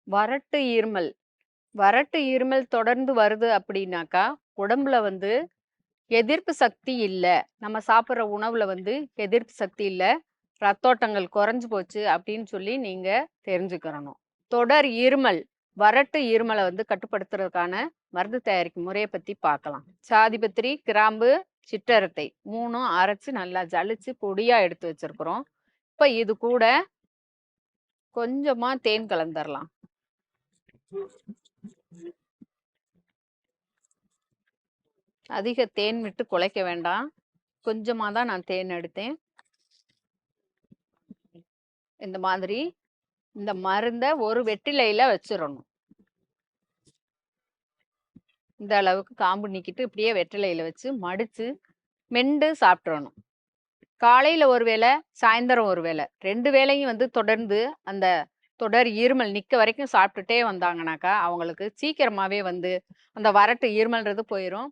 வறட்டு இருமல். வறட்டு இருமல் தொடர்ந்து வருது அப்படின்னாக்கா, உடம்புல வந்து எதிர்ப்பு சக்தி இல்ல. நம்ம சாப்பிடுற உணவுல வந்து எதிர்ப்பு சக்தி இல்ல. ரத்தோட்டங்கள் குறைஞ்சு போச்சு அப்படின்னு சொல்லி நீங்க தெரிஞ்சுக்கிறணும். தொடர் இருமல், வறட்டு இருமல வந்து கட்டுப்படுத்துறதுக்கான மருந்து தயாரிக்கும் முறைய பத்தி பார்க்கலாம். சாதிபத்திரி, கிராம்பு, சிற்றரத்தை 3ம் அரைச்சு நல்லா ஜலிச்சு பொடியா எடுத்து வச்சிருக்கிறோம். இப்ப இது கூட கொஞ்சமா தேன் கலந்தரலாம். அதிக தேன் விட்டு குழைக்க வேண்டாம். கொஞ்சமா தான் நான் தேன் எடுத்தேன். இந்த மாதிரி இந்த மருந்த ஒரு வெற்றிலையில வச்சிரணும். இந்த அளவுக்கு காம்பு நீக்கிட்டு இப்படியே வெற்றிலையில வச்சு மடிச்சு மெண்டு சாப்பிட்றணும். காலையில ஒரு வேளை, சாயந்தரம் ஒரு வேளை. 2 வேளையும் வந்து தொடர்ந்து அந்த தொடர் இருமல் நிக்க வரைக்கும் சாப்பிட்டுட்டே வந்தாங்கனாக்கா, அவங்களுக்கு சீக்கிரமாவே வந்து அந்த வறட்டு இருமல்ன்றது போயிரும்.